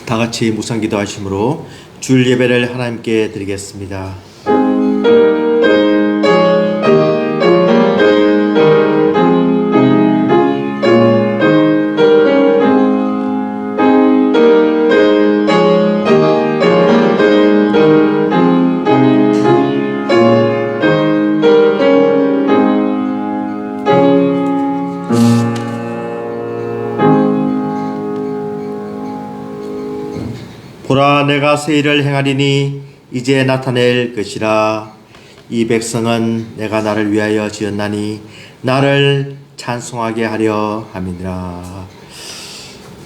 다 같이 묵상 기도하심으로 주일 예배를 하나님께 드리겠습니다. 보라, 내가 새 일을 행하리니 이제 나타낼 것이라. 이 백성은 내가 나를 위하여 지었나니 나를 찬송하게 하려 함이니라.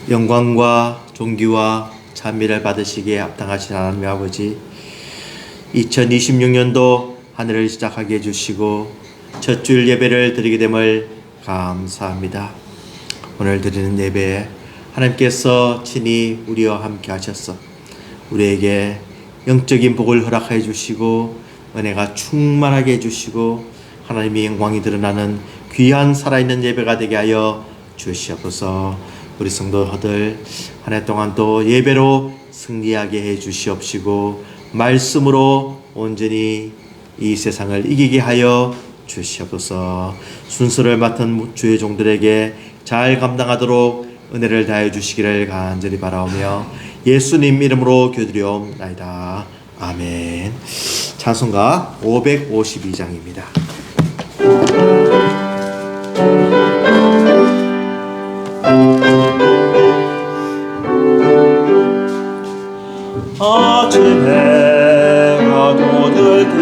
영광과 존귀와 찬미를 받으시기에 합당하신 하나님의 아버지, 2026년도 한 해를 시작하게 해주시고 첫 주일 예배를 드리게 됨을 감사합니다. 오늘 드리는 예배에 하나님께서 친히 우리와 함께 하셔서 우리에게 영적인 복을 허락해 주시고 은혜가 충만하게 해주시고 하나님의 영광이 드러나는 귀한 살아있는 예배가 되게 하여 주시옵소서. 우리 성도들 한 해 동안 또 예배로 승리하게 해 주시옵시고 말씀으로 온전히 이 세상을 이기게 하여 주시옵소서. 순서를 맡은 주의 종들에게 잘 감당하도록 은혜를 다해 주시기를 간절히 바라오며 예수님 이름으로 기도드리옵나이다. 아멘. 찬송가 552장입니다. 아침 해가 돋을 때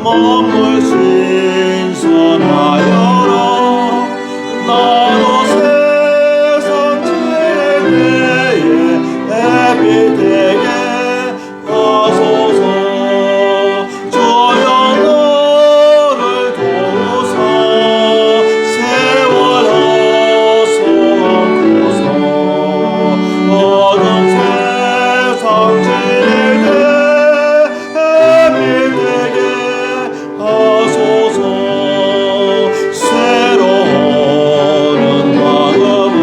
몸을 신선하여라. 나도 세상 지혜에 햇빛 되게 하소서. 주여 너를 도우사 세월하소 않고서 어두운 세상 지혜에 햇빛 되게 하소서. 새로운 마음은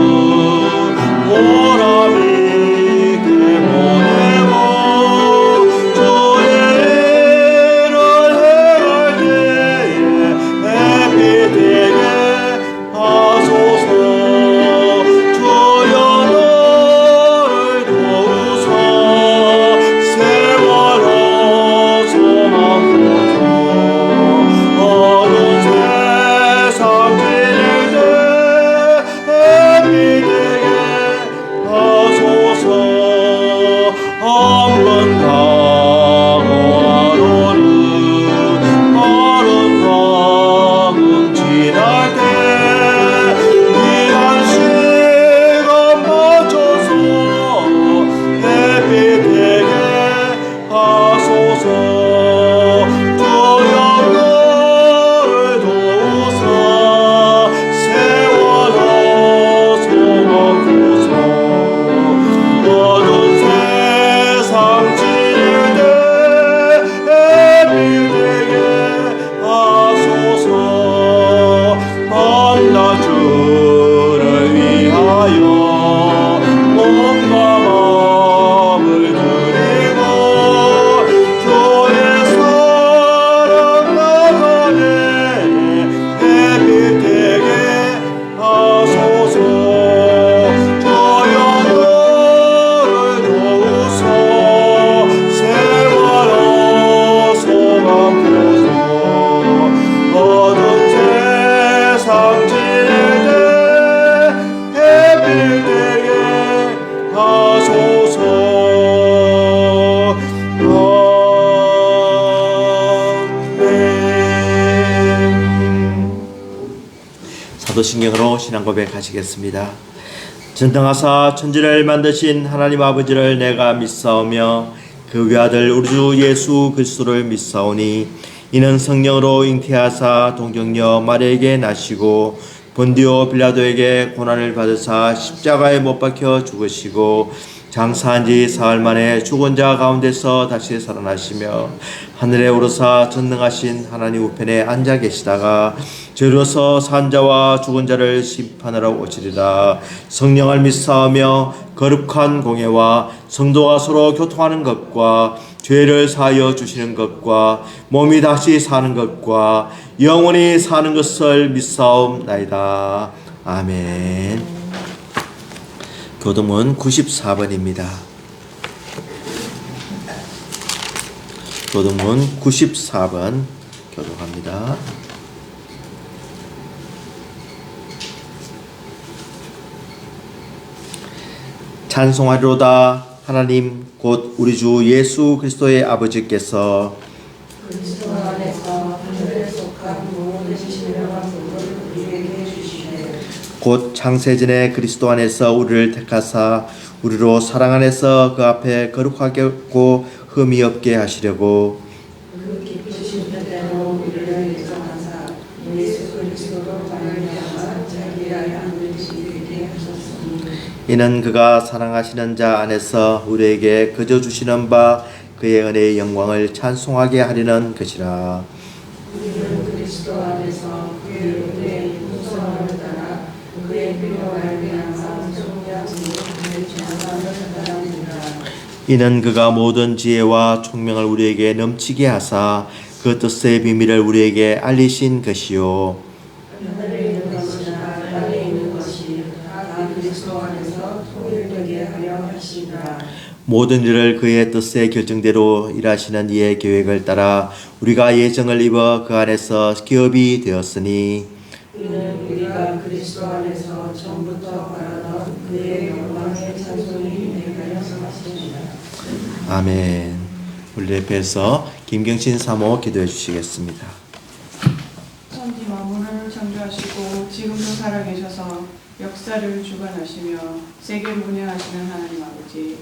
보람있게 보내고 주의 일을 행할 때에 햇빛 되게 하소서. 주여 너를 도우사 세월하소 않고서 어두운 세상 지낼 때 햇빛 되게 하소서. 한번 강화로는 아름다운 지날 때 귀한 시간 맞춰서 햇빛 되게 하소서. 주여 너를 도우사 세월하소 않고서 어두운 세상 지낼 때 햇빛 되게 하소서. 밤낮주를 위하여 몸과 마음을 드리고 주의 사랑 나가네 햇빛 되게 하소서. 주여 너를 도우사 세월하소 않고서 어두운 세상 지낼 때 햇빛 되게 하소서. 아멘. 사도신경으로 신앙 고백하시겠습니다. 전능하사 천지를 만드신 하나님 아버지를 내가 믿사오며 그 외아들 우리 주 예수 그리스도를 믿사오니 이는 성령으로 잉태하사 동정녀 마리아에게 나시고 본디오 빌라도에게 고난을 받으사 십자가에 못 박혀 죽으시고 장사한 지 사흘 만에 죽은 자 가운데서 다시 살아나시며 하늘에 오르사 전능하신 하나님 우편에 앉아 계시다가 죄로서 산 자와 죽은 자를 심판하러 오시리라. 성령을 믿사오며 거룩한 공예와 성도가 서로 교통하는 것과 죄를 사하여 주시는 것과 몸이 다시 사는 것과 영원히 사는 것을 믿사옵나이다. 아멘. 교동문 94번입니다. 교동문 94번 교독합니다. 찬송하리로다. 하나님 곧 우리 주 예수 그리스도의 아버지께서 그리스도 안에서 하늘에 속한 모든 신령한 복을 우리에게 주시네. 곧 창세전에 그리스도 안에서 우리를 택하사 우리로 사랑 안에서 그 앞에 거룩하고 흠이 없게 하시려고 그 기쁘신 뜻대로 우리를 예정하사 예수 그리스도로 말미암아 자기의 아들이시게 하셨으니 이는 그가 사랑하시는 자 안에서 우리에게 거저 주시는 바 그의 은혜의 영광을 찬송하게 하려는 것이라. 우리는 그리스도 안에서 그의 은혜의 풍성함을 따라 그의 피로 말미암아 종량으로 그의 전함을 받았느니라. 이는 그가 모든 지혜와 총명을 우리에게 넘치게 하사 그 뜻의 비밀을 우리에게 알리신 것이요. 하늘에 있는 것이나 땅에 있는 것이 다 그리스도 안에서 통일되게 하려 하시니라. 모든 일을 그의 뜻의 결정대로 일하시는 이의 계획을 따라 우리가 예정을 입어 그 안에서 기업이 되었으니 이는 우리가 그리스도 안에서 처음부터 바라던 그의 영광의 찬송이 되게 하셨습니다. 아멘. 우리 앞에서 김경신 사모 기도해 주시겠습니다. 천지 만물을 창조하시고 지금도 살아계셔서 역사를 주관하시며 세계를 운영하시는 하나님 아버지,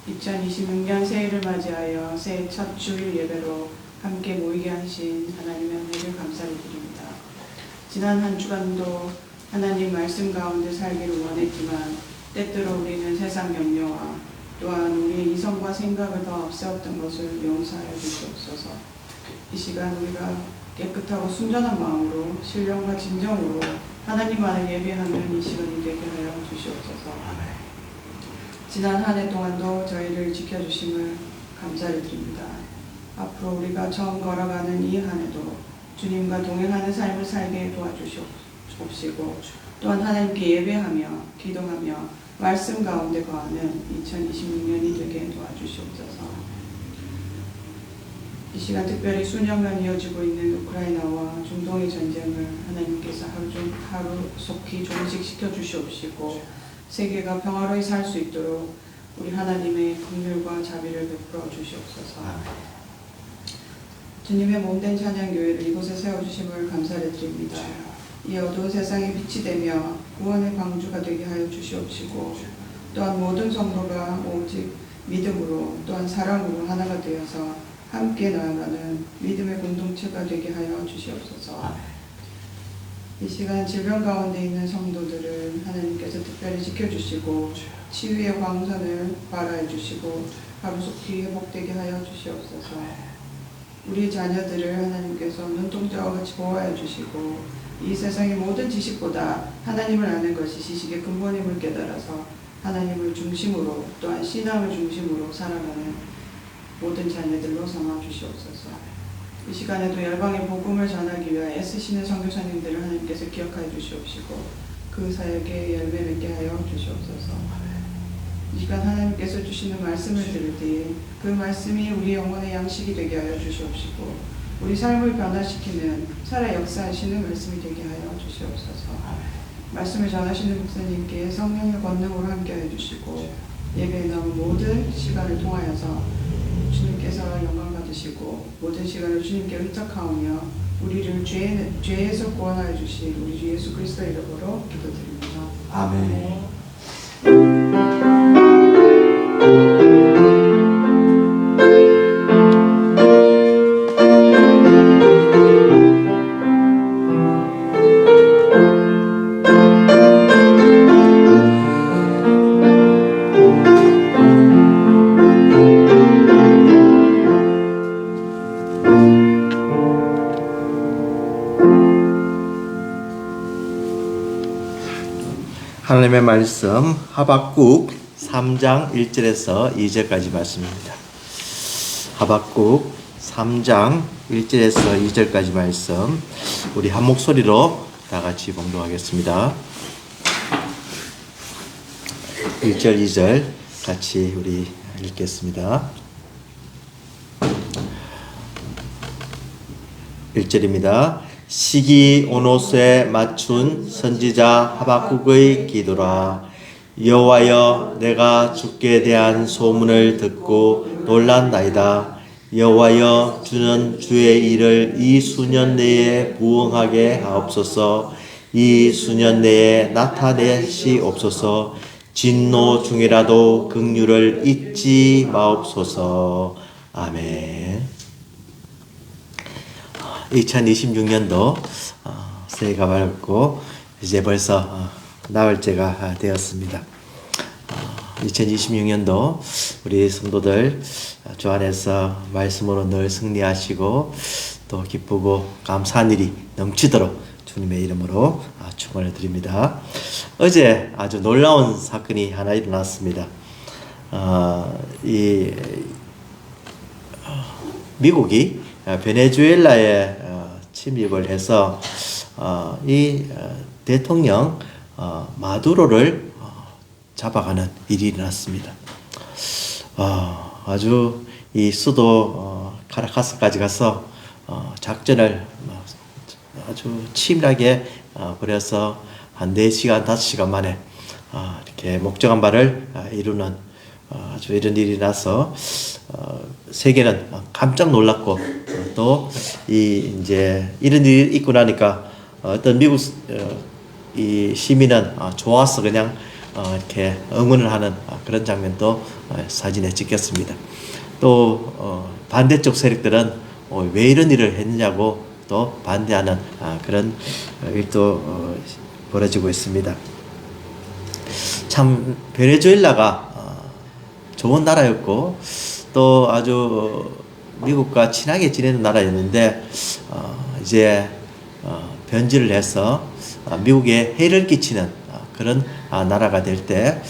2026년 새해를 맞이하여 새해 첫 주일 예배로 함께 모이게 하신 하나님의 은혜를 감사를 드립니다. 지난 한 주간도 하나님 말씀 가운데 살기를 원했지만 때때로 우리는 세상 염려와 또한 우리의 이성과 생각을 더 앞세웠던 것을 용서하여 주시옵소서. 이 시간 우리가 깨끗하고 순전한 마음으로 신령과 진정으로 하나님 안에 예배하는 이 시간이 되게 하여 주시옵소서. 지난 한 해 동안도 저희를 지켜주심을 감사를 드립니다. 앞으로 우리가 처음 걸어가는 이 한 해도 주님과 동행하는 삶을 살게 도와주시옵시고 또한 하나님께 예배하며 기도하며 말씀 가운데 거하는 2026년이 되게 도와주시옵소서. 이 시간 특별히 수년간 이어지고 있는 우크라이나와 중동의 전쟁을 하나님께서 하루속히 종식시켜 주시옵시고 세계가 평화로이 살 수 있도록 우리 하나님의 긍휼과 자비를 베풀어 주시옵소서. 주님의 몸된 찬양교회를 이곳에 세워주심을 감사를 드립니다. 이 어두운 세상에 빛이 되며 구원의 방주가 되게 하여 주시옵시고 또한 모든 성도가 오직 믿음으로 또한 사랑으로 하나가 되어서 함께 나아가는 믿음의 공동체가 되게 하여 주시옵소서. 이 시간 질병 가운데 있는 성도들을 하나님께서 특별히 지켜주시고 치유의 광선을 발하여 주시고 하루속히 회복되게 하여 주시옵소서. 우리 자녀들을 하나님께서 눈동자와 같이 보호하여 주시고 이 세상의 모든 지식보다 하나님을 아는 것이 지식의 근본임을 깨달아서 하나님을 중심으로 또한 신앙을 중심으로 살아가는 모든 자녀들로 삼아 주시옵소서. 이 시간에도 열방의 복음을 전하기 위하여 애쓰시는 선교사님들을 하나님께서 기억하여 주시옵시고 그 사역에 열매 맺게 하여 주시옵소서. 이 시간 하나님께서 주시는 말씀을 들을 때 그 말씀이 우리 영혼의 양식이 되게 하여 주시옵시고 우리 삶을 변화시키는 살아 역사하시는 말씀이 되게 하여 주시옵소서. 말씀을 전하시는 목사님께 성령의 권능으로 함께하여 주시고 예배에 나온 모든 시간을 통하여서 주님께서 영광 받으시고 모든 시간을 주님께 의탁하오며 우리를 죄에서 구원하여 주신 우리 주 예수 그리스도 이름으로 기도드립니다. 아멘. 하나님의 말씀 하박국 3장 1절에서 2절까지 말씀입니다. 하박국 3장 1절에서 2절까지 말씀 우리 한 목소리로 다 같이 봉독하겠습니다. 1절 2절 같이 우리 읽겠습니다. 1절입니다. 시기 오노스에 맞춘 선지자 하박국의 기도라. 여호와여, 내가 주께 대한 소문을 듣고 놀란나이다. 여호와여, 주는 주의 일을 이 수년 내에 부응하게 하옵소서. 이 수년 내에 나타내시옵소서. 진노 중이라도 긍휼을 잊지 마옵소서. 아멘. 2026년도 새해가 밝고 이제 벌써 나흘째가 되었습니다. 2026년도 우리 성도들 주 안에서 말씀으로 늘 승리하시고 또 기쁘고 감사한 일이 넘치도록 주님의 이름으로 축원을 드립니다. 어제 아주 놀라운 사건이 하나 일어났습니다. 미국이 베네수엘라에 침입을 해서 이 대통령 마두로를 잡아가는 일이 일어났습니다. 아주 이 수도 카라카스까지 가서 작전을 아주 치밀하게 벌여서 한 4시간, 5시간 만에 이렇게 목적한 바를 이루는 아주 이런 일이 나서 세계는 깜짝 놀랐고 또 이제 이런 일이 있고 나니까 어떤 미국 이 시민은 좋아서 그냥 이렇게 응원을 하는 그런 장면도 사진에 찍혔습니다. 또 반대쪽 세력들은 왜 이런 일을 했느냐고 또 반대하는 그런 일도 벌어지고 있습니다. 참 베네수엘라가 좋은 나라였고 또 아주 미국과 친하게 지내는 나라였는데 이제 변질을 해서 미국에 해를 끼치는 그런 나라가 될 때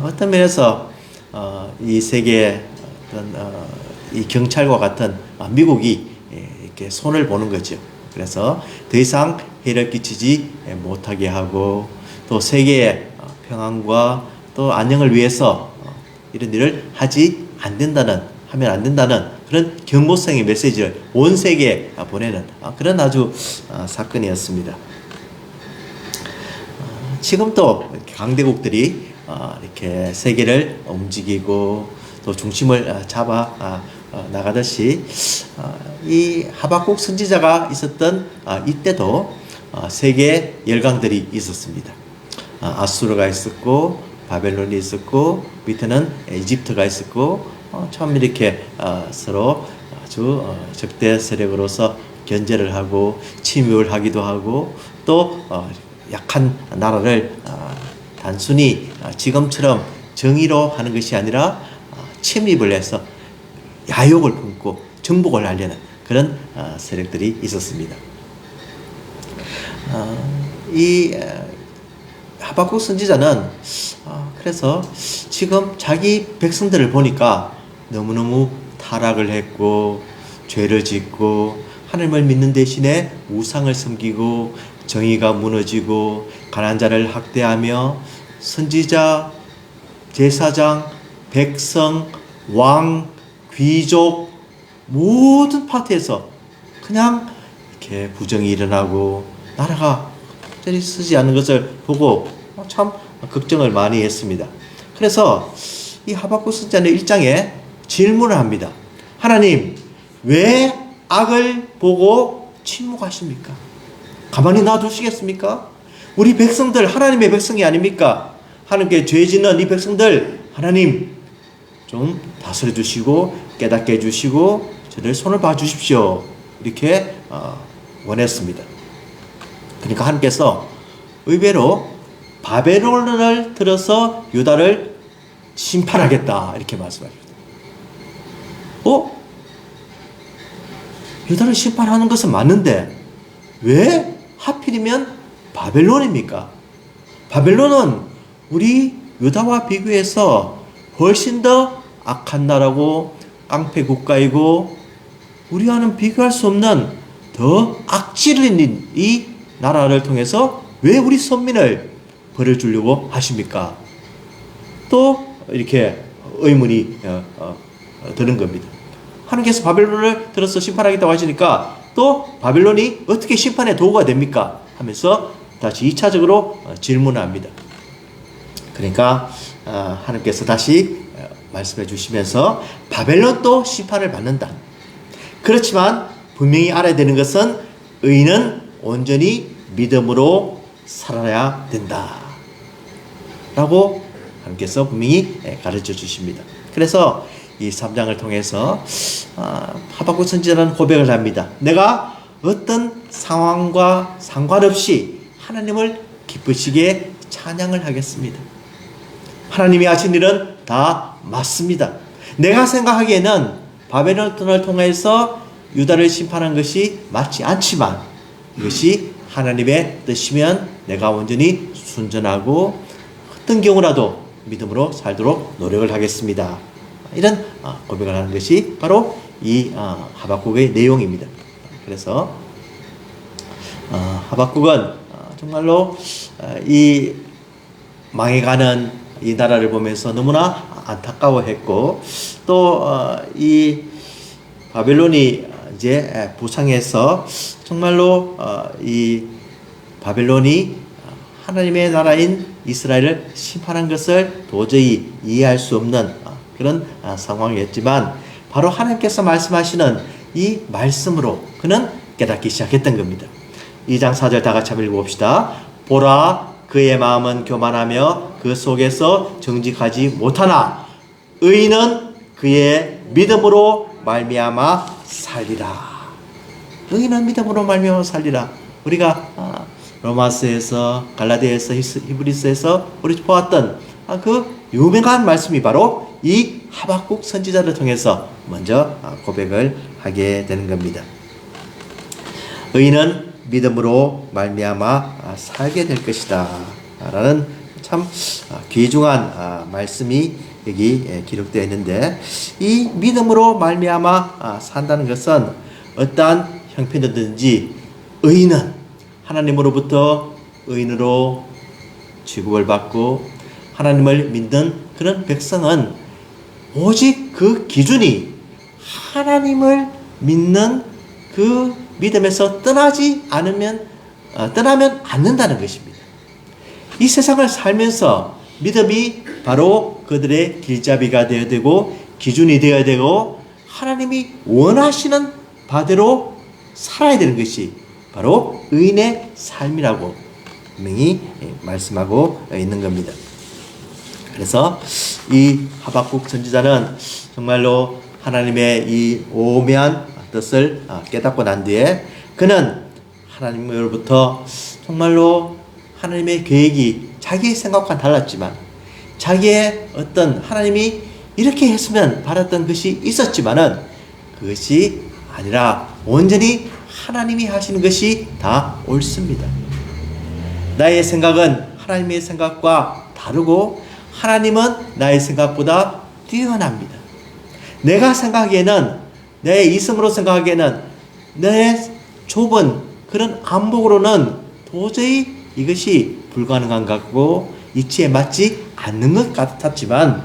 어떤 면에서 이 세계의 어떤 이 경찰과 같은 미국이 이렇게 손을 보는 거죠. 그래서 더 이상 해를 끼치지 못하게 하고 또 세계의 평안과 또 안녕을 위해서 이런 일을 하면 안 된다는 그런 경고성의 메시지를 온 세계에 보내는 그런 아주 사건이었습니다. 지금도 강대국들이 이렇게 세계를 움직이고 또 중심을 잡아 나가듯이 이 하박국 선지자가 있었던 이때도 세계 열강들이 있었습니다. 아수르가 있었고 바벨론이 있었고 밑에는 이집트가 있었고 참 이렇게 서로 아주 적대 세력으로서 견제를 하고 침입을 하기도 하고 또 약한 나라를 단순히 지금처럼 정의로 하는 것이 아니라 침입을 해서 야욕을 품고 정복을 하려는 그런 세력들이 있었습니다. 이 하박국 선지자는 그래서 지금 자기 백성들을 보니까 너무너무 타락을 했고 죄를 짓고 하나님을 믿는 대신에 우상을 섬기고 정의가 무너지고 가난한 자를 학대하며 선지자, 제사장, 백성, 왕, 귀족 모든 파트에서 그냥 이렇게 부정이 일어나고 나라가 적절히 쓰지 않는 것을 보고 참 걱정을 많이 했습니다. 그래서 이 하박국 선지자는 1장에 질문을 합니다. 하나님, 왜 악을 보고 침묵하십니까? 가만히 놔두시겠습니까? 우리 백성들 하나님의 백성이 아닙니까? 하나님께 죄 짓는 이 백성들 하나님 좀 다스려 주시고 깨닫게 해주시고 저들 손을 봐주십시오. 이렇게 원했습니다. 그러니까 하나님께서 의외로 바벨론을 들어서 유다를 심판하겠다 이렇게 말씀하십니다. 유다를 심판하는 것은 맞는데 왜 하필이면 바벨론입니까? 바벨론은 우리 유다와 비교해서 훨씬 더 악한 나라고 깡패 국가이고 우리와는 비교할 수 없는 더 악질을 있는 이 나라를 통해서 왜 우리 선민을 벌을 주려고 하십니까? 또 이렇게 의문이 드는 겁니다. 하나님께서 바벨론을 들어서 심판하겠다고 하시니까 또 바벨론이 어떻게 심판의 도구가 됩니까? 하면서 다시 2차적으로 질문합니다. 그러니까 하나님께서 다시 말씀해 주시면서 바벨론도 심판을 받는다. 그렇지만 분명히 알아야 되는 것은 의인은 온전히 믿음으로 살아야 된다. 라고 하나님께서 분명히 가르쳐 주십니다. 그래서 이 3장을 통해서 하박국 선지자는 고백을 합니다. 내가 어떤 상황과 상관없이 하나님을 기쁘시게 찬양을 하겠습니다. 하나님이 하신 일은 다 맞습니다. 내가 생각하기에는 바벨론을 통해서 유다를 심판한 것이 맞지 않지만 이것이 하나님의 뜻이면 내가 온전히 순전하고 어떤 경우라도 믿음으로 살도록 노력을 하겠습니다. 이런 고백을 하는 것이 바로 이 하박국의 내용입니다. 그래서 하박국은 정말로 이 망해가는 이 나라를 보면서 너무나 안타까워했고 또 이 바벨론이 이제 부상해서 정말로 이 바벨론이 하나님의 나라인 이스라엘을 심판한 것을 도저히 이해할 수 없는 그런 상황이었지만 바로 하나님께서 말씀하시는 이 말씀으로 그는 깨닫기 시작했던 겁니다. 2장 4절 다 같이 한번 읽어봅시다. 보라 그의 마음은 교만하며 그 속에서 정직하지 못하나 의인은 그의 믿음으로 말미암아 살리라. 의인은 믿음으로 말미암아 살리라. 우리가 로마서에서 갈라디아에서 히브리서에서 우리 보았던 그 유명한 말씀이 바로 이 하박국 선지자를 통해서 먼저 고백을 하게 되는 겁니다. 의인은 믿음으로 말미암아 살게 될 것이다 라는 참 귀중한 말씀이 여기 기록되어 있는데 이 믿음으로 말미암아 산다는 것은 어떠한 형편이든지 의인은 하나님으로부터 의인으로 취급을 받고 하나님을 믿는 그런 백성은 오직 그 기준이 하나님을 믿는 그 믿음에서 떠나면 안 된다는 것입니다. 이 세상을 살면서 믿음이 바로 그들의 길잡이가 되어야 되고 기준이 되어야 되고 하나님이 원하시는 바대로 살아야 되는 것이 바로 의인의 삶이라고 분명히 말씀하고 있는 겁니다. 그래서 이 하박국 선지자는 정말로 하나님의 이 오묘한 뜻을 깨닫고 난 뒤에 그는 하나님으로부터 정말로 하나님의 계획이 자기의 생각과 달랐지만 자기의 어떤 하나님이 이렇게 했으면 바랐던 것이 있었지만은 그것이 아니라 온전히 하나님이 하시는 것이 다 옳습니다. 나의 생각은 하나님의 생각과 다르고 하나님은 나의 생각보다 뛰어납니다. 내가 생각하기에는 내 이성으로 생각하기에는 내 좁은 그런 안목으로는 도저히 이것이 불가능한 것 같고 이치에 맞지 않는 것 같았지만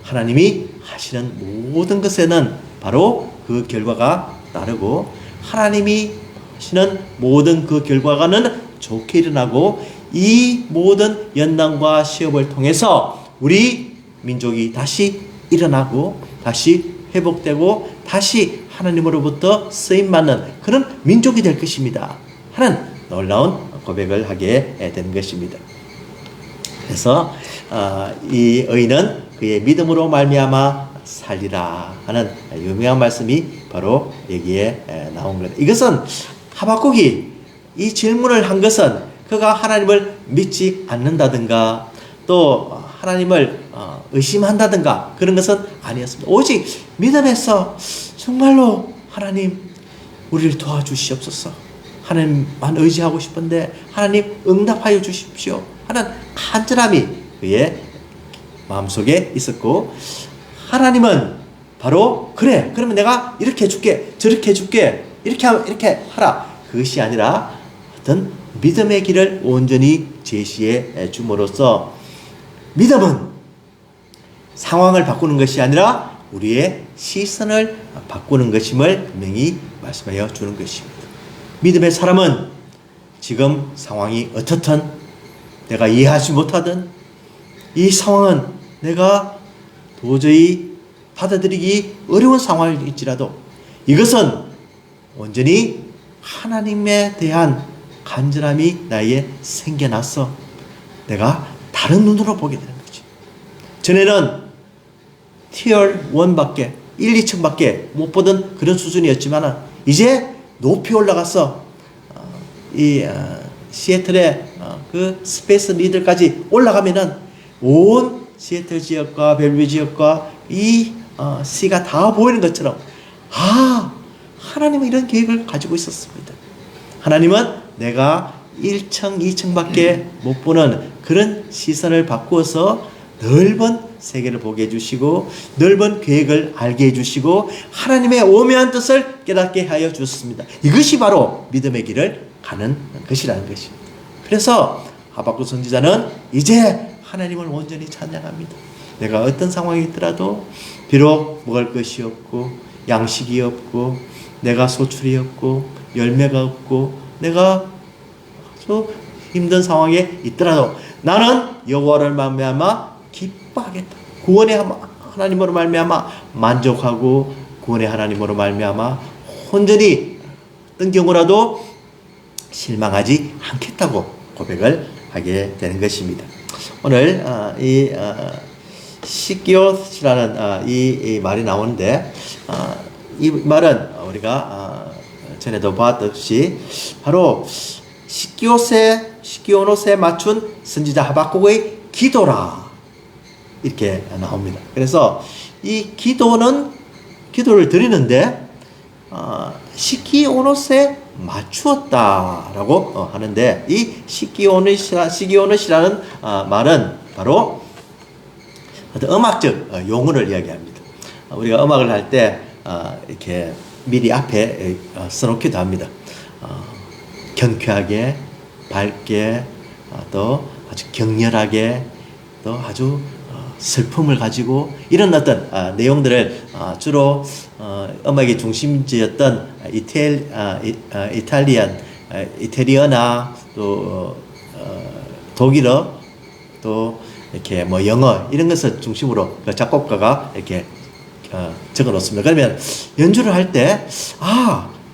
하나님이 하시는 모든 것에는 바로 그 결과가 따르고 하나님이 하시는 모든 그 결과가는 좋게 일어나고 이 모든 연단과 시험을 통해서 우리 민족이 다시 일어나고 다시 회복되고 다시 하나님으로부터 쓰임받는 그런 민족이 될 것입니다 하는 놀라운 고백을 하게 되는 것입니다. 그래서 이 의인은 그의 믿음으로 말미암아 살리라 하는 유명한 말씀이 바로 여기에 나온 겁니다. 이것은 하박국이 이 질문을 한 것은 그가 하나님을 믿지 않는다든가 또 하나님을 의심한다든가 그런 것은 아니었습니다. 오직 믿음에서 정말로 하나님 우리를 도와주시옵소서, 하나님만 의지하고 싶은데 하나님 응답하여 주십시오 하는 간절함이 그의 마음속에 있었고, 하나님은 바로 그래, 그러면 내가 이렇게 해줄게, 저렇게 해줄게, 이렇게 하라, 그것이 아니라 어떤 믿음의 길을 온전히 제시해 줌으로써, 믿음은 상황을 바꾸는 것이 아니라 우리의 시선을 바꾸는 것임을 분명히 말씀하여 주는 것입니다. 믿음의 사람은 지금 상황이 어떻든, 내가 이해하지 못하든, 이 상황은 내가 도저히 받아들이기 어려운 상황일지라도, 이것은 온전히 하나님에 대한 간절함이 나에게 생겨나서 내가 다른 눈으로 보게 되는 거죠. 전에는 티어 1밖에 1, 2층밖에 못 보던 그런 수준이었지만, 이제 높이 올라가서 시애틀의 그 스페이스 리더까지 올라가면은 온 시애틀 지역과 벨뷰 지역과 이 시가 다 보이는 것처럼, 하나님은 이런 계획을 가지고 있었습니다. 하나님은 내가 1층, 2층밖에 못 보는 그런 시선을 바꾸어서 넓은 세계를 보게 해주시고, 넓은 계획을 알게 해주시고, 하나님의 오묘한 뜻을 깨닫게 하여 주셨습니다. 이것이 바로 믿음의 길을 가는 것이라는 것입니다. 그래서 하박국 선지자는 이제 하나님을 온전히 찬양합니다. 내가 어떤 상황이 있더라도, 비록 먹을 것이 없고 양식이 없고 내가 소출이 없고 열매가 없고 내가 아주 힘든 상황에 있더라도, 나는 여호와를 말미암아 기뻐하겠다. 구원의 하나님으로 말미암아 만족하고, 구원의 하나님으로 말미암아 온전히 어떤 경우라도 실망하지 않겠다고 고백을 하게 되는 것입니다. 오늘 이 시기옷이라는 이 말이 나오는데, 이 말은 우리가 전에도 봤듯이 바로 시기온옷에 맞춘 선지자 하박국의 기도라, 이렇게 나옵니다. 그래서 이 기도를 드리는데 시기온옷에 맞추었다라고 하는데, 이 시기온옷이라는 말은 바로 어떤 음악적 용어를 이야기합니다. 우리가 음악을 할 때 이렇게 미리 앞에 써놓기도 합니다. 경쾌하게, 밝게, 또 아주 격렬하게, 또 아주 슬픔을 가지고, 이런 어떤 내용들을 주로 음악의 중심지였던 이탈리아나 또 독일어, 또 이렇게 뭐 영어, 이런 것을 중심으로 그 작곡가가 이렇게 적어 놓습니다. 그러면 연주를 할 때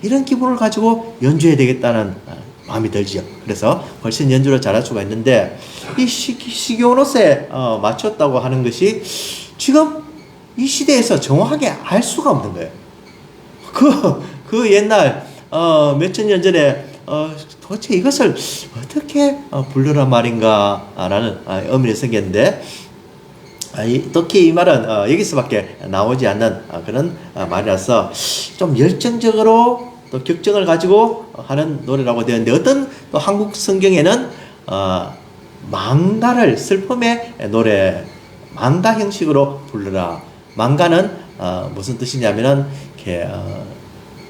이런 기분을 가지고 연주해야 되겠다는 마음이 들지요. 그래서 훨씬 연주를 잘할 수가 있는데, 이 시기온옷에 맞췄다고 하는 것이 지금 이 시대에서 정확하게 알 수가 없는 거예요. 그 옛날 몇천 년 전에 도대체 이것을 어떻게 부르란 말인가라는 의문이 생겼는데, 특히 이 말은 여기서밖에 나오지 않는 그런 말이라서 좀 열정적으로 또 격정을 가지고 하는 노래라고 되어 있는데, 어떤 또 한국 성경에는 망가를, 슬픔의 노래, 망가 형식으로 부르라. 망가는 무슨 뜻이냐면은 이렇게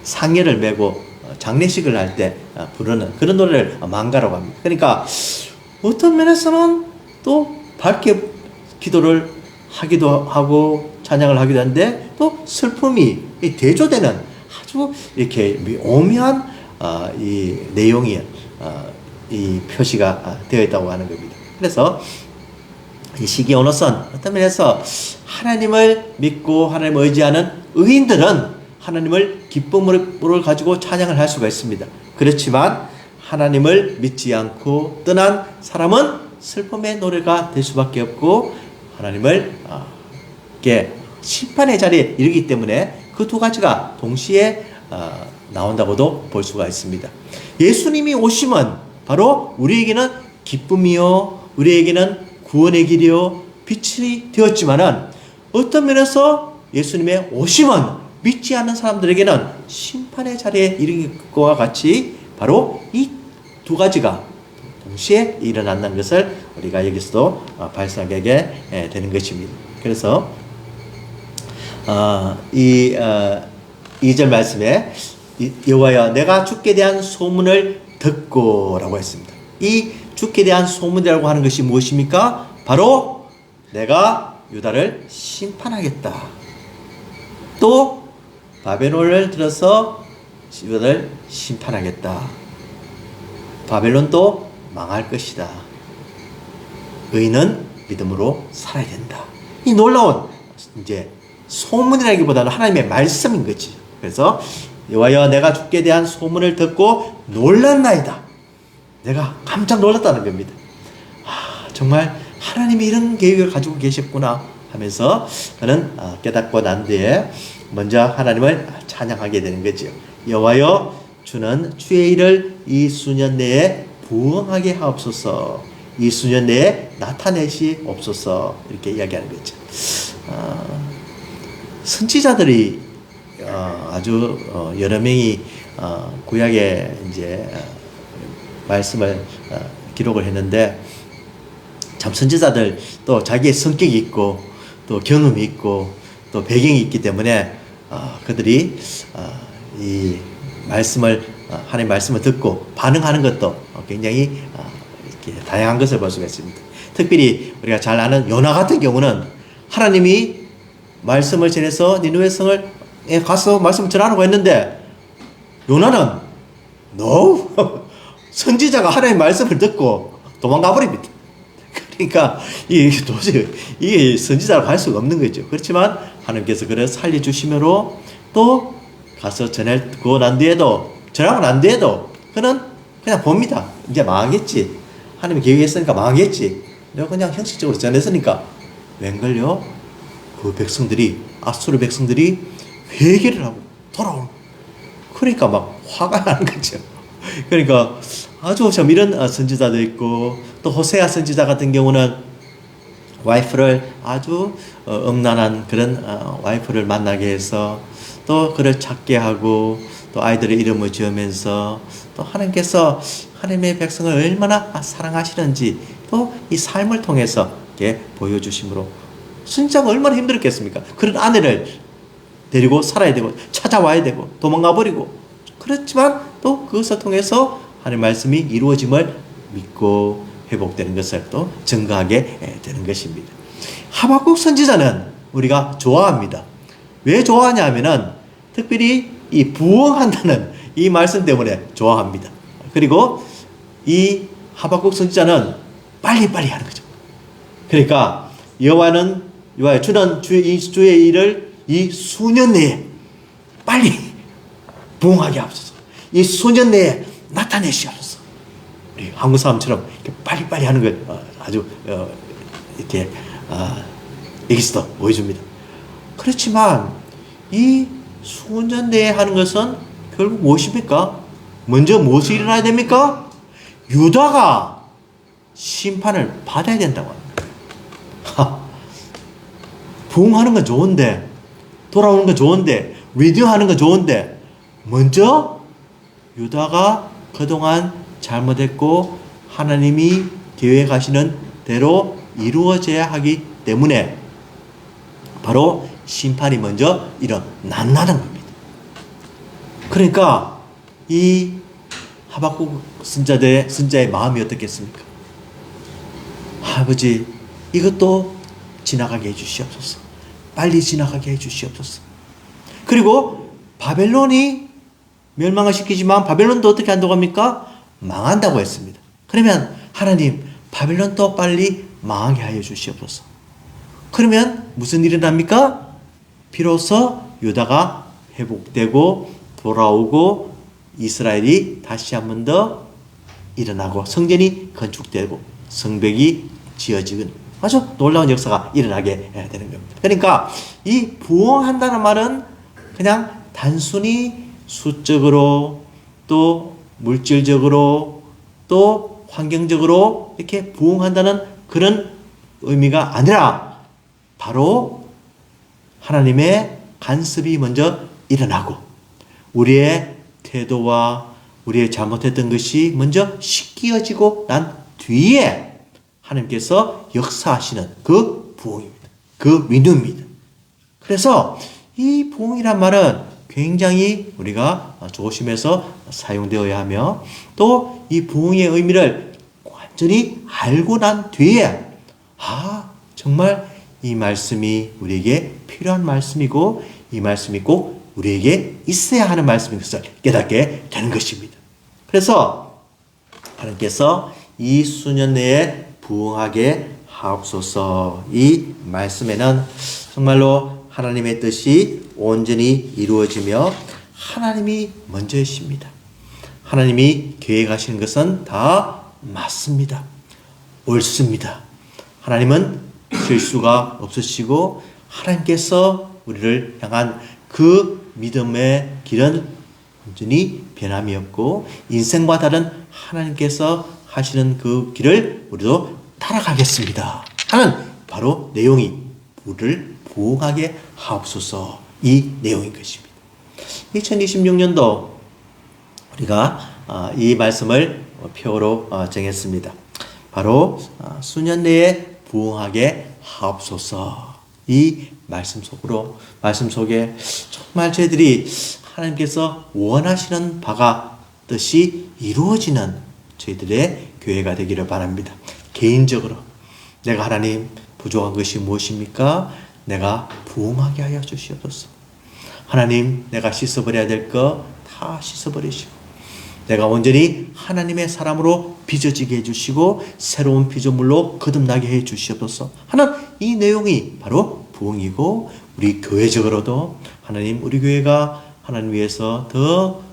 상여를 메고 장례식을 할 때 부르는 그런 노래를 망가라고 합니다. 그러니까 어떤 면에서는 또 밝게 기도를 하기도 하고 찬양을 하기도 하는데, 또 슬픔이 대조되는 아주 이렇게 오묘한 이 내용이 이 표시가 되어 있다고 하는 겁니다. 그래서 이 시기온옷은 어떤 면에서 하나님을 믿고 하나님을 의지하는 의인들은 하나님을 기쁨을 가지고 찬양을 할 수가 있습니다. 그렇지만 하나님을 믿지 않고 떠난 사람은 슬픔의 노래가 될 수밖에 없고, 하나님을 심판의 자리에 이르기 때문에 그 두 가지가 동시에 나온다고도 볼 수가 있습니다. 예수님이 오심은 바로 우리에게는 기쁨이요, 우리에게는 구원의 길이요, 빛이 되었지만은, 어떤 면에서 예수님의 오심은 믿지 않는 사람들에게는 심판의 자리에 이르기 것과 같이 바로 이 두 가지가 동시에 일어난다는 것을 우리가 여기서도 발견하게 되는 것입니다. 그래서 2절 말씀에 여호와여 내가 주께 대한 소문을 듣고라고 했습니다. 이 주께 대한 소문이라고 하는 것이 무엇입니까? 바로 내가 유다를 심판하겠다. 또 바벨론을 들어서 유다를 심판하겠다. 바벨론도 망할 것이다. 의인은 믿음으로 살아야 된다. 이 놀라운 이제 소문이라기보다는 하나님의 말씀인 거지. 그래서 여호와여 내가 주께 대한 소문을 듣고 놀랐나이다. 내가 깜짝 놀랐다는 겁니다. 정말 하나님이 이런 계획을 가지고 계셨구나 하면서 그는 깨닫고 난 뒤에 먼저 하나님을 찬양하게 되는 거죠. 여호와여 주는 주의 일을 이 수년 내에 부응하게 하옵소서. 이 수년 내에 나타내시옵소서. 이렇게 이야기하는 거죠. 선지자들이 아주 여러 명이 구약에 이제 말씀을 기록을 했는데 참 선지자들 또 자기의 성격이 있고 또 경험이 있고 또 배경이 있기 때문에 그들이 이 말씀을 하나님의 말씀을 듣고 반응하는 것도 굉장히 이렇게 다양한 것을 볼 수가 있습니다. 특별히 우리가 잘 아는 요나 같은 경우는 하나님이 말씀을 전해서 니느웨 성을 가서 말씀을 전하라고 했는데 요나는 no 선지자가 하나님의 말씀을 듣고 도망가 버립니다. 그러니까 이게 도저히 이게 선지자로 갈 수가 없는 거죠. 그렇지만 하나님께서 그를 살려주시므로 또 가서 전하고 난 뒤에도 전하고 난 뒤에도 그는 그냥 봅니다. 이제 망하겠지. 하나님이 계획했으니까 망하겠지. 내가 그냥 형식적으로 전했으니까 웬걸요? 그 백성들이 아수르 백성들이 회개를 하고 돌아오는. 그러니까 막 화가 나는 거죠. 그러니까 아주 참 이런 선지자도 있고 또 호세아 선지자 같은 경우는 와이프를 아주 음란한 그런 와이프를 만나게 해서 또 그를 찾게 하고 또 아이들의 이름을 지으면서 또 하나님께서 하나님의 백성을 얼마나 사랑하시는지 또 이 삶을 통해서 이렇게 보여주심으로 선지자가 얼마나 힘들었겠습니까? 그런 아내를 데리고 살아야 되고 찾아와야 되고 도망가 버리고 그렇지만 또 그것을 통해서 하나님의 말씀이 이루어짐을 믿고 회복되는 것을 또 증거하게 되는 것입니다. 하박국 선지자는 우리가 좋아합니다. 왜 좋아하냐 하면은 특별히 이 부응한다는 이 말씀 때문에 좋아합니다. 그리고 이 하박국 선지자는 빨리빨리 하는 거죠. 그러니까 여호와여 주는 주의 일을 이 수년 내에 빨리 부응하게 하옵소서. 이 수년 내에 나타내시옵소서. 우리 한국 사람처럼 이렇게 빨리빨리 하는 걸 아주 이렇게 여기서도 보여줍니다. 그렇지만 이 수년 내에 하는 것은 결국 무엇입니까? 먼저 무엇이 일어나야 됩니까? 유다가 심판을 받아야 된다고 합니다. 부응하는 건 좋은데 돌아오는 건 좋은데 리딩하는 건 좋은데 먼저 유다가 그동안 잘못했고 하나님이 계획하시는 대로 이루어져야 하기 때문에 바로 심판이 먼저 일어난다는 겁니다. 그러니까 이 하박국 선지자의 마음이 어떻겠습니까? 아버지 이것도 지나가게 해주시옵소서. 빨리 지나가게 해주시옵소서. 그리고 바벨론이 멸망을 시키지만 바벨론도 어떻게 한다고 합니까? 망한다고 했습니다. 그러면 하나님 바벨론도 빨리 망하게 하여 주시옵소서. 그러면 무슨 일이 납니까? 비로소 유다가 회복되고 돌아오고 이스라엘이 다시 한 번 더 일어나고 성전이 건축되고 성벽이 지어지는 아주 놀라운 역사가 일어나게 되는 겁니다. 그러니까 이 부응한다는 말은 그냥 단순히 수적으로 또 물질적으로 또 환경적으로 이렇게 부응한다는 그런 의미가 아니라 바로 하나님의 간섭이 먼저 일어나고 우리의 태도와 우리의 잘못했던 것이 먼저 씻겨지고 난 뒤에 하나님께서 역사하시는 그 부흥입니다. 그 민우입니다. 그래서 이 부흥이란 말은 굉장히 우리가 조심해서 사용되어야 하며 또 이 부흥의 의미를 완전히 알고 난 뒤에 정말 이 말씀이 우리에게 필요한 말씀이고 이 말씀이 꼭 우리에게 있어야 하는 말씀인 것을 깨닫게 되는 것입니다. 그래서 하나님께서 이 수년 내에 부흥하게 하옵소서. 이 말씀에는 정말로 하나님의 뜻이 온전히 이루어지며 하나님이 먼저이십니다. 하나님이 계획하시는 것은 다 맞습니다. 옳습니다. 하나님은 실수가 없으시고 하나님께서 우리를 향한 그 믿음의 길은 완전히 변함이 없고 인생과 다른 하나님께서 하시는 그 길을 우리도 따라가겠습니다 하는 바로 내용이 우리를 부흥하게 하옵소서 이 내용인 것입니다. 2026년도 우리가 이 말씀을 표로 정했습니다. 바로 수년 내에 부흥하게 하옵소서 이 말씀 속에 정말 저희들이 하나님께서 원하시는 바가 뜻이 이루어지는 저희들의 교회가 되기를 바랍니다. 개인적으로 내가 하나님 부족한 것이 무엇입니까? 내가 부흥하게 하여 주시옵소서. 하나님 내가 씻어버려야 될 거 다 씻어버리시고 내가 온전히 하나님의 사람으로 빚어지게 해주시고 새로운 피조물로 거듭나게 해주시옵소서 하는 이 내용이 바로 부흥이고 우리 교회적으로도 하나님 우리 교회가 하나님 위해서 더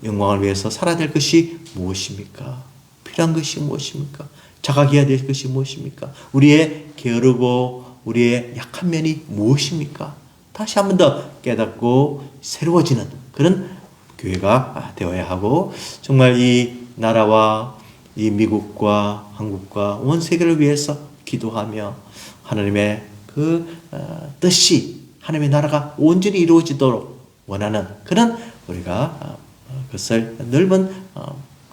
영광을 위해서 살아야 될 것이 무엇입니까? 필요한 것이 무엇입니까? 자각해야 될 것이 무엇입니까? 우리의 게으르고 우리의 약한 면이 무엇입니까? 다시 한 번 더 깨닫고 새로워지는 그런 교회가 되어야 하고 정말 이 나라와 이 미국과 한국과 온 세계를 위해서 기도하며 하나님의 그 뜻이 하나님의 나라가 온전히 이루어지도록 원하는 그런 우리가 그것을 넓은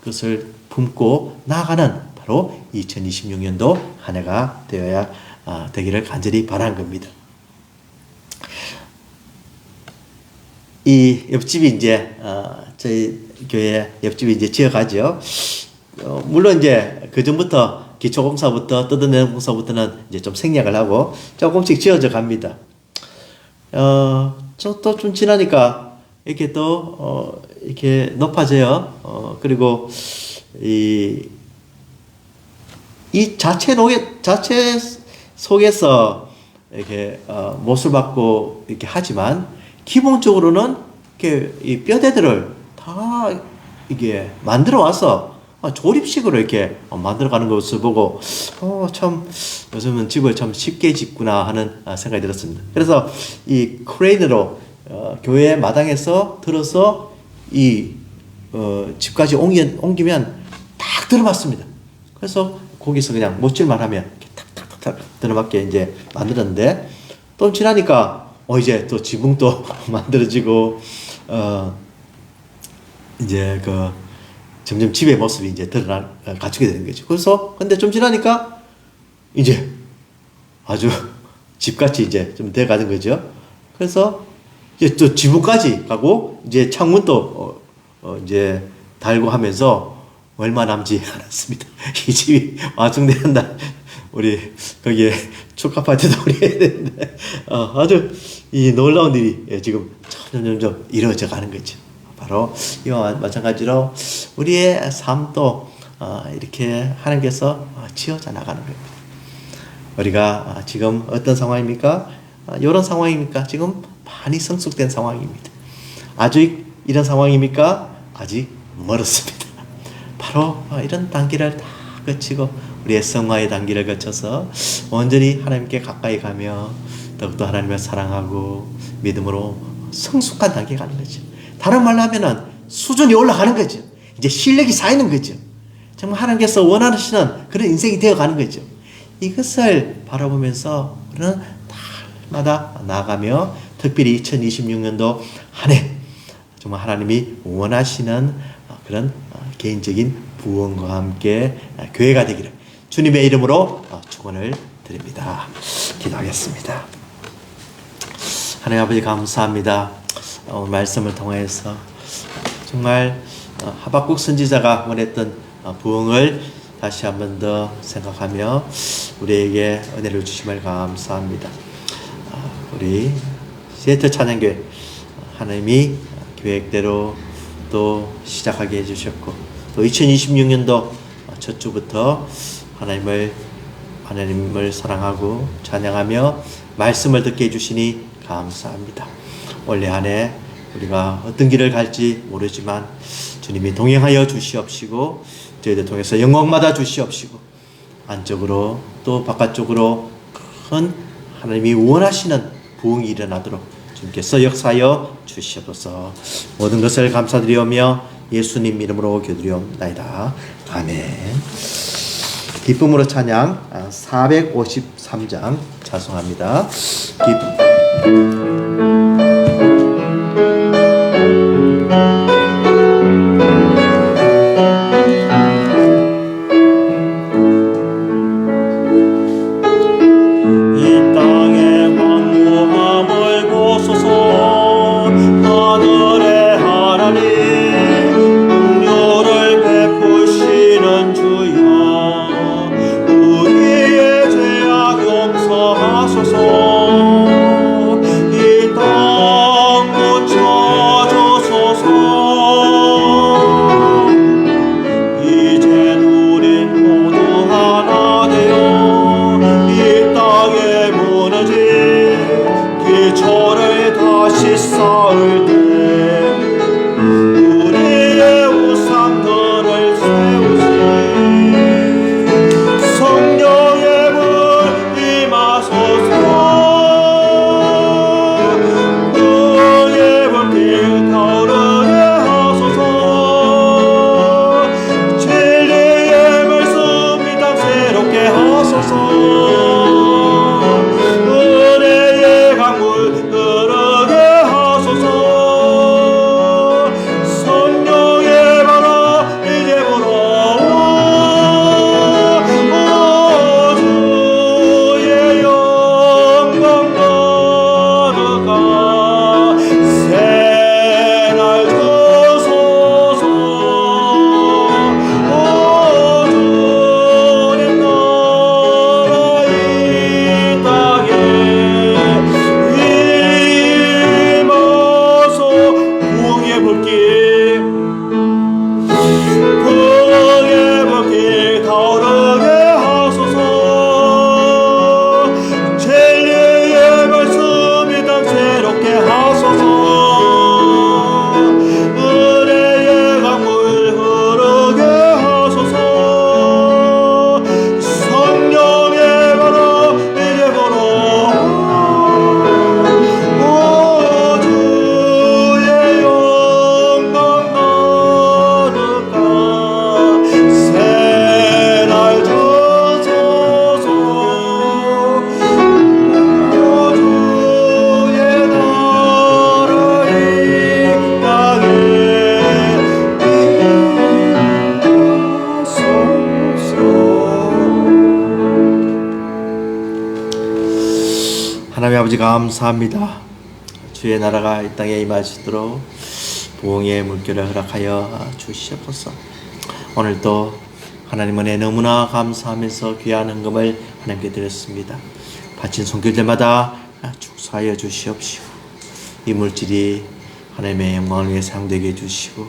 그것을 품고 나아가는 바로 2026년도 한 해가 되어야 되기를 간절히 바라는 겁니다. 이 옆집이 이제 저희 교회 옆집이 이제 지어가죠. 물론 이제 그 전부터 기초공사부터 뜯어내는 공사부터는 이제 좀 생략을 하고 조금씩 지어져 갑니다. 또 좀 지나니까 이렇게 또 이렇게 높아져요. 그리고 이 자체 속에서 이렇게 못을 받고 이렇게 하지만 기본적으로는 이렇게 이 뼈대들을 다 이게 만들어 와서 조립식으로 이렇게 만들어가는 것을 보고 참 요즘은 집을 참 쉽게 짓구나 하는 생각이 들었습니다. 그래서 이 크레인으로 교회 마당에서 들어서 이 집까지 옮기면 딱 들어맞습니다. 그래서 거기서 그냥 못질만 하면 이렇게 탁탁탁 들어맞게 이제 만들었는데 또 지나니까 이제 또 지붕도 만들어지고 이제 그 점점 집의 모습이 이제 갖추게 되는 거죠. 그래서 근데 좀 지나니까 이제 아주 집같이 이제 좀 돼가는 거죠. 그래서 이제 또 지붕까지 가고 이제 창문도 이제 달고 하면서 얼마 남지 않았습니다. 이 집이 완성되는 날 우리 거기에 축하 파티도 우리 해야 되는데 아주 이 놀라운 일이 지금 점점 이루어져 가는 거죠. 바로 이와 마찬가지로 우리의 삶도 이렇게 하나님께서 지어져 나가는 겁니다. 우리가 지금 어떤 상황입니까? 이런 상황입니까? 지금 많이 성숙된 상황입니다. 아직 이런 상황입니까? 아직 멀었습니다. 바로 이런 단계를 다 거치고 우리의 성화의 단계를 거쳐서 온전히 하나님께 가까이 가며 더욱더 하나님을 사랑하고 믿음으로 성숙한 단계에 가는 거죠. 다른 말로 하면은 수준이 올라가는 거죠. 이제 실력이 쌓이는 거죠. 정말 하나님께서 원하시는 그런 인생이 되어가는 거죠. 이것을 바라보면서 우리는 날마다 나아가며 특별히 2026년도 한 해 정말 하나님이 원하시는 그런 개인적인 부흥과 함께 교회가 되기를 주님의 이름으로 축원을 드립니다. 기도하겠습니다. 하나님 아버지 감사합니다. 오늘 말씀을 통해서 정말 하박국 선지자가 원했던 부흥을 다시 한 번 더 생각하며 우리에게 은혜를 주심을 감사합니다. 우리 시애틀 찬양교회 하나님이 계획대로 또 시작하게 해주셨고 또 2026년도 첫 주부터 하나님을 사랑하고 찬양하며 말씀을 듣게 해주시니 감사합니다. 올해 한 해 우리가 어떤 길을 갈지 모르지만 주님이 동행하여 주시옵시고 저희들 통해서 영광 받아 주시옵시고 안쪽으로 또 바깥쪽으로 큰 하나님이 원하시는 부흥이 일어나도록 주님께서 역사하여 주시옵소서. 모든 것을 감사드리오며 예수님 이름으로 기도드리옵나이다. 아멘. 기쁨으로 찬양 453장 찬송합니다. 하나님 아버지 감사합니다. 주의 나라가 이 땅에 임하시도록 부흥의 물결을 허락하여 주시옵소서. 오늘도 하나님 은혜 너무나 감사하면서 귀한 헌금을 하나님께 드렸습니다. 바친 손길들마다 축사하여 주시옵시고 이 물질이 하나님의 영광을 위해 사용되게 해주시고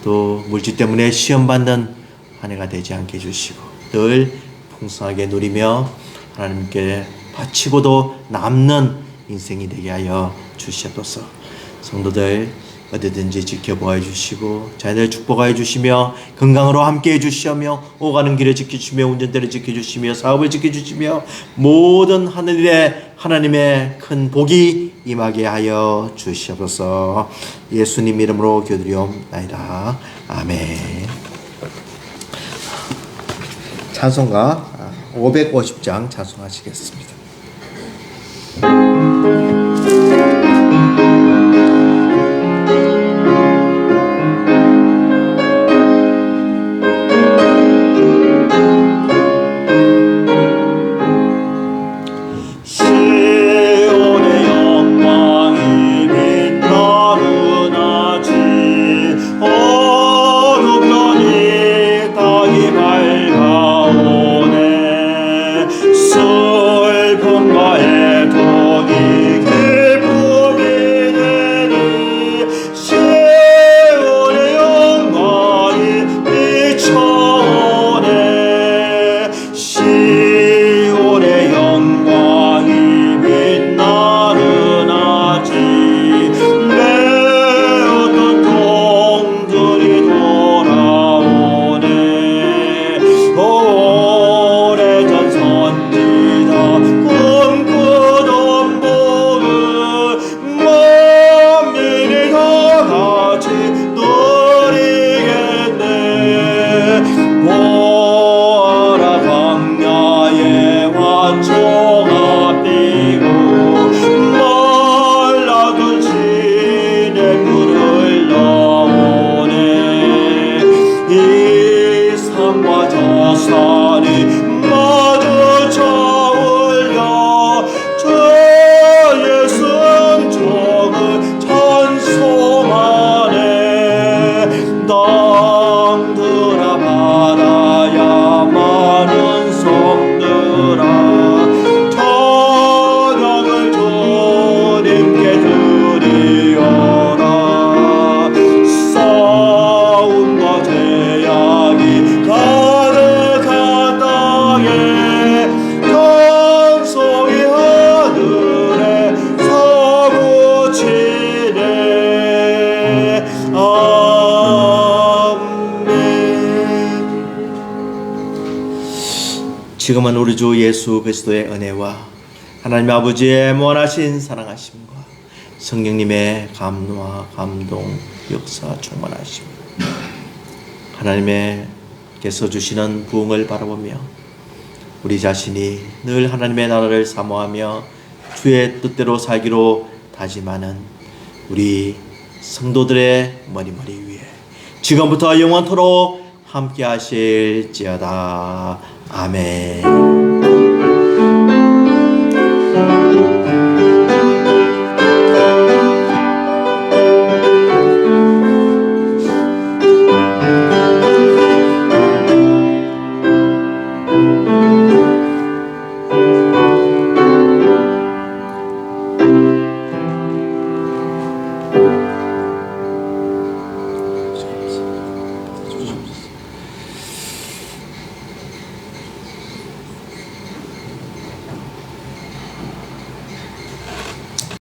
또 물질 때문에 시험받는 한 해가 되지 않게 해주시고 늘 풍성하게 누리며 하나님께 바치고도 남는 인생이 되게 하여 주시옵소서. 성도들 어디든지 지켜보아 주시고 자녀들 축복하여 주시며 건강으로 함께해 주시며 오가는 길을 지켜주시며 운전대를 지켜주시며 사업을 지켜주시며 모든 하늘에 하나님의 큰 복이 임하게 하여 주시옵소서. 예수님 이름으로 기도드리옵나이다. 아멘. 찬송가 550장 찬송하시겠습니다. 산이 마주 차올려 주의 승천을 찬송하네. 땅들아 바다야 많은 섬들아 찬양을 주님께 드리어라. 싸움과 재앙이 가득한 땅에 찬송이 하늘에 사무치네. 아멘. 지금은 우리 주 예수 그리스도의 은혜와 하나님 아버지의 무한하신 사랑하심과 성령님의 감화 감동 역사 충만하심, 하나님께서 주시는 부흥을 바라보며 우리 자신이 늘 하나님의 나라를 사모하며 주의 뜻대로 살기로 다짐하는 우리 성도들의 머리머리 위에 지금부터 영원토록 함께 하실지어다. 아멘.